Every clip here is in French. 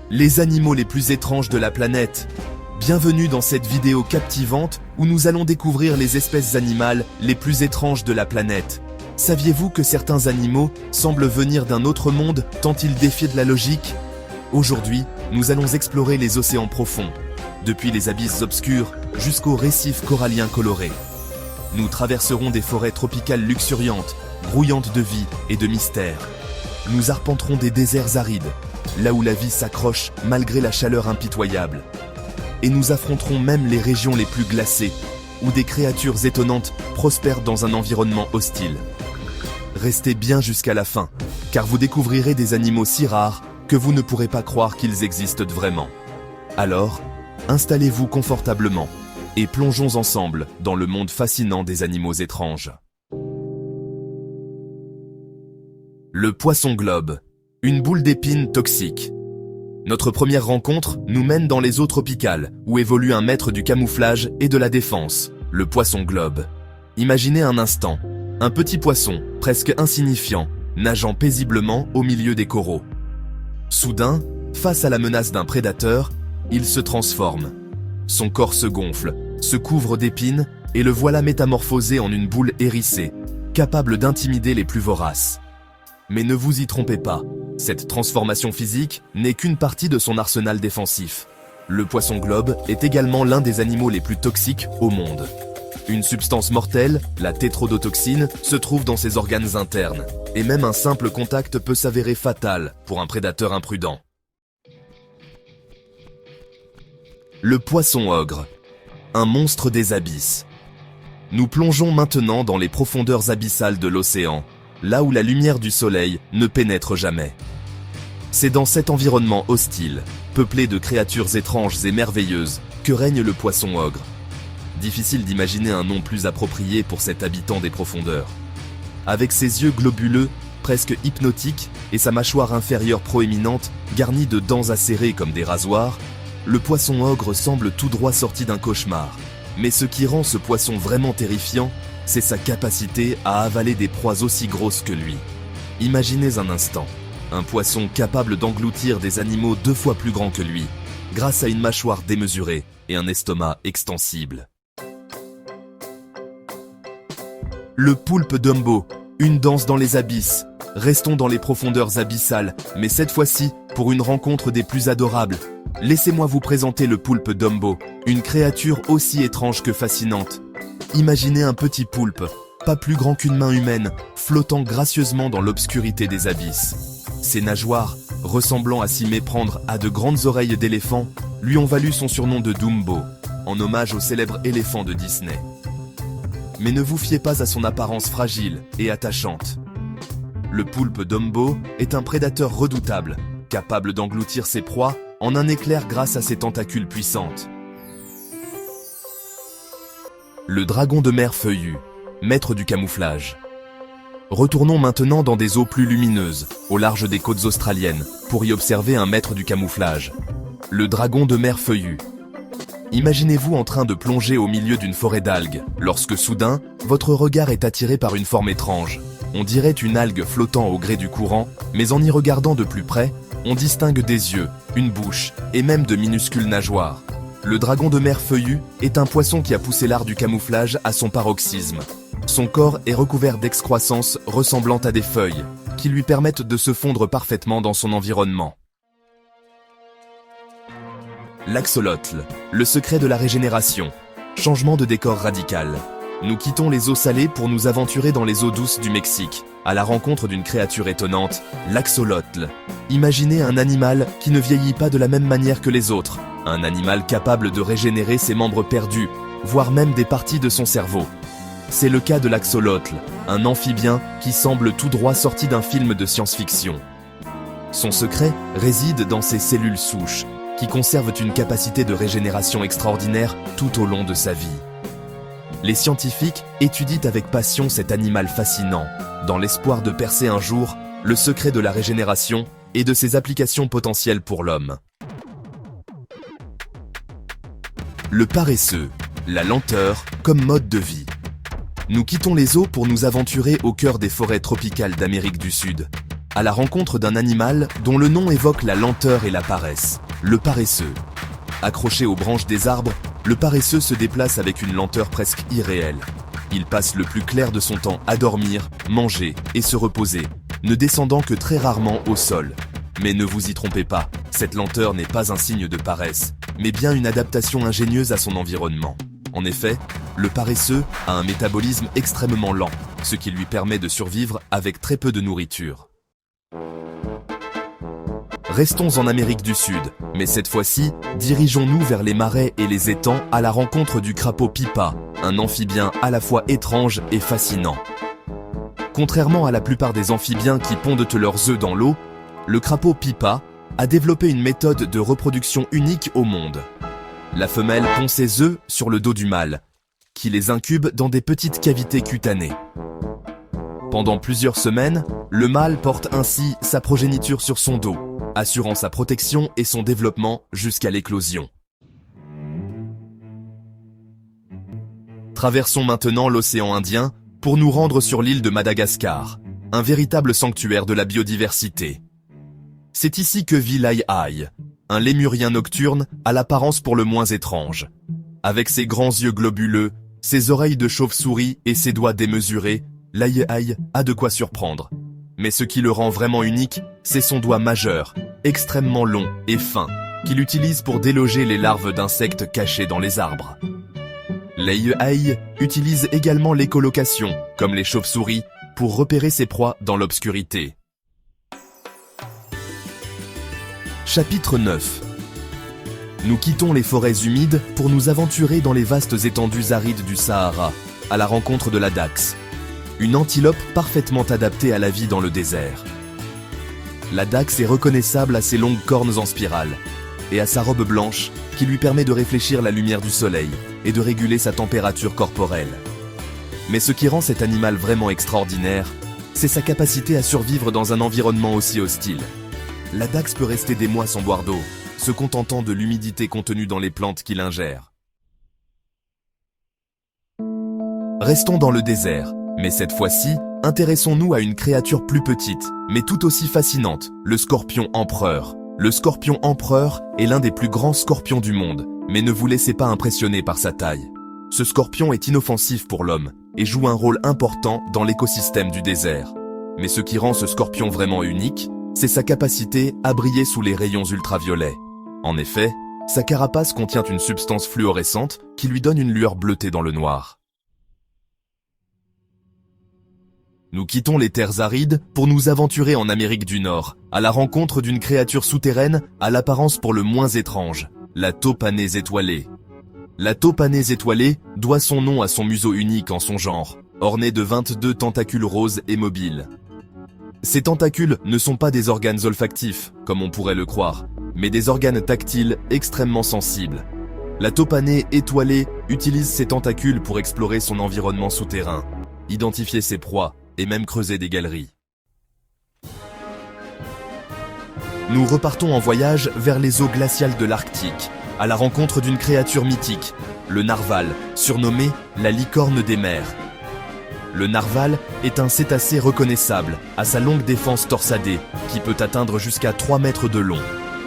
les animaux les plus étranges de la planète. Bienvenue dans cette vidéo captivante où nous allons découvrir les espèces animales les plus étranges de la planète. Saviez-vous que certains animaux semblent venir d'un autre monde tant ils défient de la logique? Aujourd'hui, nous allons explorer les océans profonds, depuis les abysses obscurs jusqu'aux récifs coralliens colorés. Nous traverserons des forêts tropicales luxuriantes, grouillantes de vie et de mystère. Nous arpenterons des déserts arides, là où la vie s'accroche malgré la chaleur impitoyable. Et nous affronterons même les régions les plus glacées, où des créatures étonnantes prospèrent dans un environnement hostile. Restez bien jusqu'à la fin, car vous découvrirez des animaux si rares que vous ne pourrez pas croire qu'ils existent vraiment. Alors, installez-vous confortablement et plongeons ensemble dans le monde fascinant des animaux étranges. Le poisson globe, une boule d'épines toxique. Notre première rencontre nous mène dans les eaux tropicales, où évolue un maître du camouflage et de la défense, le poisson globe. Imaginez un instant, un petit poisson, presque insignifiant, nageant paisiblement au milieu des coraux. Soudain, face à la menace d'un prédateur, il se transforme. Son corps se gonfle, se couvre d'épines, et le voilà métamorphosé en une boule hérissée, capable d'intimider les plus voraces. Mais ne vous y trompez pas, cette transformation physique n'est qu'une partie de son arsenal défensif. Le poisson globe est également l'un des animaux les plus toxiques au monde. Une substance mortelle, la tétrodotoxine, se trouve dans ses organes internes, et même un simple contact peut s'avérer fatal pour un prédateur imprudent. Le poisson ogre, un monstre des abysses. Nous plongeons maintenant dans les profondeurs abyssales de l'océan, là où la lumière du soleil ne pénètre jamais. C'est dans cet environnement hostile, peuplé de créatures étranges et merveilleuses, que règne le poisson ogre. Difficile d'imaginer un nom plus approprié pour cet habitant des profondeurs. Avec ses yeux globuleux, presque hypnotiques, et sa mâchoire inférieure proéminente, garnie de dents acérées comme des rasoirs, le poisson ogre semble tout droit sorti d'un cauchemar. Mais ce qui rend ce poisson vraiment terrifiant, c'est sa capacité à avaler des proies aussi grosses que lui. Imaginez un instant, un poisson capable d'engloutir des animaux 2 fois plus grands que lui, grâce à une mâchoire démesurée et un estomac extensible. Le poulpe Dumbo, une danse dans les abysses. Restons dans les profondeurs abyssales, mais cette fois-ci, pour une rencontre des plus adorables. Laissez-moi vous présenter le poulpe Dumbo, une créature aussi étrange que fascinante. Imaginez un petit poulpe, pas plus grand qu'une main humaine, flottant gracieusement dans l'obscurité des abysses. Ses nageoires, ressemblant à s'y méprendre à de grandes oreilles d'éléphant, lui ont valu son surnom de Dumbo, en hommage au célèbre éléphant de Disney. Mais ne vous fiez pas à son apparence fragile et attachante. Le poulpe Dumbo est un prédateur redoutable, capable d'engloutir ses proies en un éclair grâce à ses tentacules puissantes. Le dragon de mer feuillu, maître du camouflage. Retournons maintenant dans des eaux plus lumineuses, au large des côtes australiennes, pour y observer un maître du camouflage. Le dragon de mer feuillu. Imaginez-vous en train de plonger au milieu d'une forêt d'algues, lorsque soudain, votre regard est attiré par une forme étrange. On dirait une algue flottant au gré du courant, mais en y regardant de plus près, on distingue des yeux, une bouche et même de minuscules nageoires. Le dragon de mer feuillu est un poisson qui a poussé l'art du camouflage à son paroxysme. Son corps est recouvert d'excroissances ressemblant à des feuilles, qui lui permettent de se fondre parfaitement dans son environnement. L'axolotl, le secret de la régénération. Changement de décor radical. Nous quittons les eaux salées pour nous aventurer dans les eaux douces du Mexique, à la rencontre d'une créature étonnante, l'axolotl. Imaginez un animal qui ne vieillit pas de la même manière que les autres, un animal capable de régénérer ses membres perdus, voire même des parties de son cerveau. C'est le cas de l'axolotl, un amphibien qui semble tout droit sorti d'un film de science-fiction. Son secret réside dans ses cellules souches, qui conservent une capacité de régénération extraordinaire tout au long de sa vie. Les scientifiques étudient avec passion cet animal fascinant, dans l'espoir de percer un jour le secret de la régénération et de ses applications potentielles pour l'homme. Le paresseux, la lenteur comme mode de vie. Nous quittons les eaux pour nous aventurer au cœur des forêts tropicales d'Amérique du Sud. à la rencontre d'un animal dont le nom évoque la lenteur et la paresse, le paresseux. Accroché aux branches des arbres, le paresseux se déplace avec une lenteur presque irréelle. Il passe le plus clair de son temps à dormir, manger et se reposer, ne descendant que très rarement au sol. Mais ne vous y trompez pas, cette lenteur n'est pas un signe de paresse, mais bien une adaptation ingénieuse à son environnement. En effet, le paresseux a un métabolisme extrêmement lent, ce qui lui permet de survivre avec très peu de nourriture. Restons en Amérique du Sud, mais cette fois-ci, dirigeons-nous vers les marais et les étangs à la rencontre du crapaud pipa, un amphibien à la fois étrange et fascinant. Contrairement à la plupart des amphibiens qui pondent leurs œufs dans l'eau, le crapaud pipa a développé une méthode de reproduction unique au monde. La femelle pond ses œufs sur le dos du mâle, qui les incube dans des petites cavités cutanées. Pendant plusieurs semaines, le mâle porte ainsi sa progéniture sur son dos, assurant sa protection et son développement jusqu'à l'éclosion. Traversons maintenant l'océan Indien pour nous rendre sur l'île de Madagascar, un véritable sanctuaire de la biodiversité. C'est ici que vit l'aïe-aïe, un lémurien nocturne à l'apparence pour le moins étrange. Avec ses grands yeux globuleux, ses oreilles de chauve-souris et ses doigts démesurés, l'aïe-aïe a de quoi surprendre. Mais ce qui le rend vraiment unique, c'est son doigt majeur, extrêmement long et fin, qu'il utilise pour déloger les larves d'insectes cachés dans les arbres. L'aïe-aïe utilise également l'écholocation, comme les chauves-souris, pour repérer ses proies dans l'obscurité. Chapitre 9. Nous quittons les forêts humides pour nous aventurer dans les vastes étendues arides du Sahara, à la rencontre de la dachse, une antilope parfaitement adaptée à la vie dans le désert. La dachse est reconnaissable à ses longues cornes en spirale et à sa robe blanche qui lui permet de réfléchir la lumière du soleil et de réguler sa température corporelle. Mais ce qui rend cet animal vraiment extraordinaire, c'est sa capacité à survivre dans un environnement aussi hostile. La dachse peut rester des mois sans boire d'eau, se contentant de l'humidité contenue dans les plantes qu'il ingère. Restons dans le désert, mais cette fois-ci, intéressons-nous à une créature plus petite, mais tout aussi fascinante, le scorpion empereur. Le scorpion empereur est l'un des plus grands scorpions du monde, mais ne vous laissez pas impressionner par sa taille. Ce scorpion est inoffensif pour l'homme et joue un rôle important dans l'écosystème du désert. Mais ce qui rend ce scorpion vraiment unique, c'est sa capacité à briller sous les rayons ultraviolets. En effet, sa carapace contient une substance fluorescente qui lui donne une lueur bleutée dans le noir. Nous quittons les terres arides pour nous aventurer en Amérique du Nord, à la rencontre d'une créature souterraine à l'apparence pour le moins étrange, la taupe à nez étoilé. La taupe à nez étoilé doit son nom à son museau unique en son genre, orné de 22 tentacules roses et mobiles. Ces tentacules ne sont pas des organes olfactifs, comme on pourrait le croire, mais des organes tactiles extrêmement sensibles. La taupe à nez étoilée utilise ses tentacules pour explorer son environnement souterrain, identifier ses proies et même creuser des galeries. Nous repartons en voyage vers les eaux glaciales de l'Arctique, à la rencontre d'une créature mythique, le narval, surnommé la licorne des mers. Le narval est un cétacé reconnaissable à sa longue défense torsadée qui peut atteindre jusqu'à 3 mètres de long.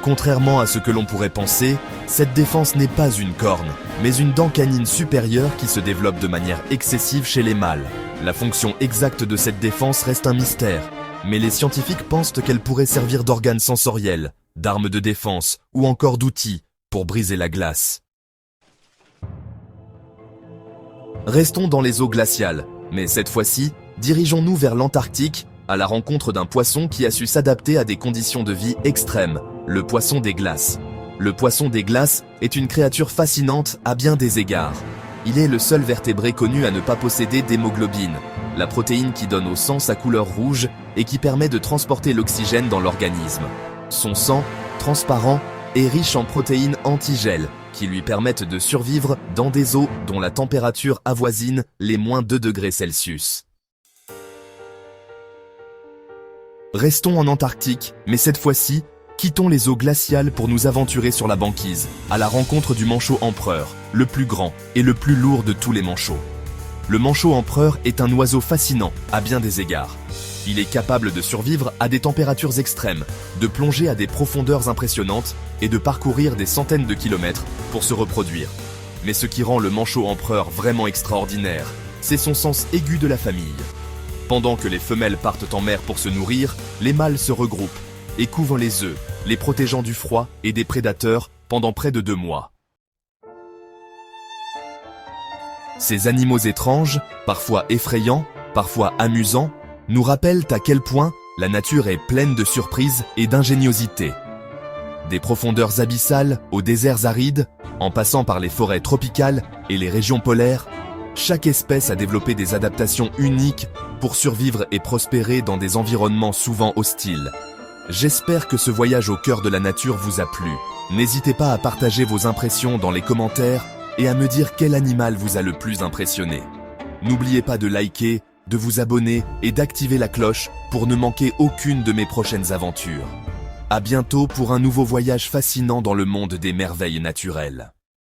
Contrairement à ce que l'on pourrait penser, cette défense n'est pas une corne, mais une dent canine supérieure qui se développe de manière excessive chez les mâles. La fonction exacte de cette défense reste un mystère, mais les scientifiques pensent qu'elle pourrait servir d'organe sensoriel, d'arme de défense ou encore d'outil pour briser la glace. Restons dans les eaux glaciales, mais cette fois-ci, dirigeons-nous vers l'Antarctique à la rencontre d'un poisson qui a su s'adapter à des conditions de vie extrêmes, le poisson des glaces. Le poisson des glaces est une créature fascinante à bien des égards. Il est le seul vertébré connu à ne pas posséder d'hémoglobine, la protéine qui donne au sang sa couleur rouge et qui permet de transporter l'oxygène dans l'organisme. Son sang, transparent, est riche en protéines antigel qui lui permettent de survivre dans des eaux dont la température avoisine les -2 degrés Celsius. Restons en Antarctique, mais cette fois-ci, quittons les eaux glaciales pour nous aventurer sur la banquise, à la rencontre du manchot empereur, le plus grand et le plus lourd de tous les manchots. Le manchot empereur est un oiseau fascinant à bien des égards. Il est capable de survivre à des températures extrêmes, de plonger à des profondeurs impressionnantes et de parcourir des centaines de kilomètres pour se reproduire. Mais ce qui rend le manchot empereur vraiment extraordinaire, c'est son sens aigu de la famille. Pendant que les femelles partent en mer pour se nourrir, les mâles se regroupent et couvrent les œufs, les protégeant du froid et des prédateurs pendant près de 2 mois. Ces animaux étranges, parfois effrayants, parfois amusants, nous rappellent à quel point la nature est pleine de surprises et d'ingéniosité. Des profondeurs abyssales aux déserts arides, en passant par les forêts tropicales et les régions polaires, chaque espèce a développé des adaptations uniques pour survivre et prospérer dans des environnements souvent hostiles. J'espère que ce voyage au cœur de la nature vous a plu. N'hésitez pas à partager vos impressions dans les commentaires et à me dire quel animal vous a le plus impressionné. N'oubliez pas de liker, de vous abonner et d'activer la cloche pour ne manquer aucune de mes prochaines aventures. À bientôt pour un nouveau voyage fascinant dans le monde des merveilles naturelles.